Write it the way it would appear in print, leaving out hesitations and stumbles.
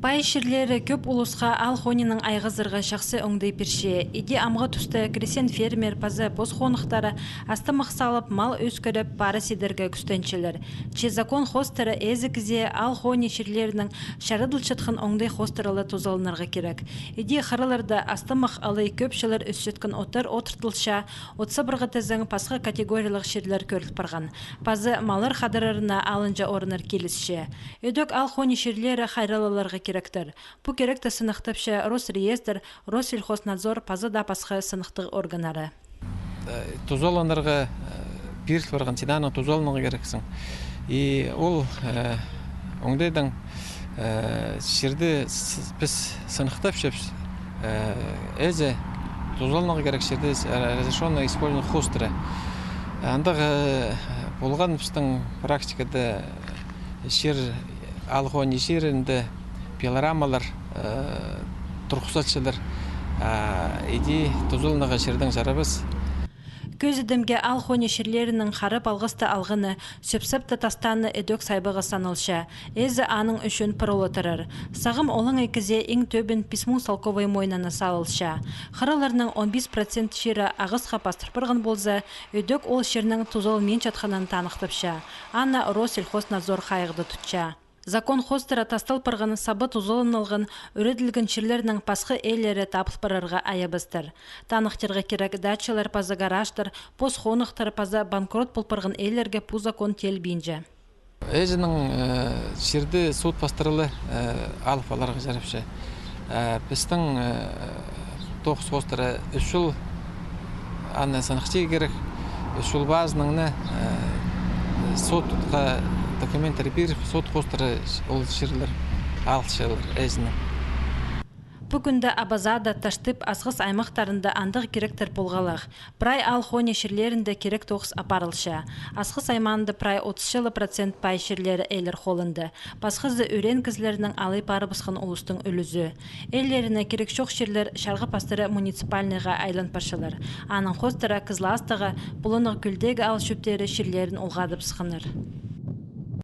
Пай ширлері көп улысқа ал хонының айғызырға шақсы оңдай перше. Иде амға түсті кресен фермер пазы поз хонықтары астымық салып мал өскіріп пары сидерге күстенчілер. Че закон хостары әзікізе ал хони ширлерінің шарыдыл чытқын оңдай хостырылы тузалынырға керек. Иде қырылырда астымық алай көпшілер өсчеткін отыртылша, отса бірғы тізің пасқа категориялық ширлер көріліп барған. Пазы малыр қадырырына алынжа орыныр келісше. Өдік ал хони ширлері хайралыларға керектер. Бұ керекті сынықтыпшы Росреестр, Россельхознадзор пазы да пасқы сынықтық органары. Тузоланырға беріліп барған тинаның тузоланырға керексің. И ол оңдайдан шерді біз сынықтыпшы әзі тузоланырға керек шерді разрешенный использование хостыры. Андығы болған біздің практикада шер алғони шерінде пилорамалар, тұрқысатшылар, иди тузылынаға шердің жарабыз. Көзідімге ал хони шерлерінің қарып алғысты алғыны, сөпсіпті тастаны өдік сайбығы санылша, әзі аның үшін пырыл отырыр. Сағым олың екізе ең төбін писму салковай мойнаны салылша. Қырыларының 15% шері ағысқа пастыр бірғын болза, өдік ол шерінің тузыл мен жатқанын танықтыпша. Анна Россельхознадзор қайғыды тұтша. Закон хостыра тастал пырғаны сабы тузылынылғын үреділгін шерлерінің пасқы әйлері тапыл пырырға аябыстыр. Танықтырға керек датчылар пазы гаражтыр, пос хонықтыр пазы банкрот пұлпырғын әйлерге пу закон телбейінже. Әжінің шерді суд пастырылы алып аларға жарапшы. Біздің тоқыс хостыра үшіл анна санықчы керек, үшіл базыныңны судқа документтер беріп, сот хостыры ол шерлер алшылар әзіні. Бүгінді Абазада таштып асғыс аймақтарында андық керектер болғалақ. Прай ал хони шерлерінде керек тоқыс апарылша. Асғыс айманды прай 30% пай шерлері әйлер холынды. Пасқызы өрен кізлерінің алай пары бұсқан ұлыстың үлізі. Әйлеріне керек шоқ шерлер шарғы пастыры муниципальныға айлан паршылар. Аның хостыра кызластығы бұлынық күлдегі ал шөптері шерлерін ұлғадып сықыныр.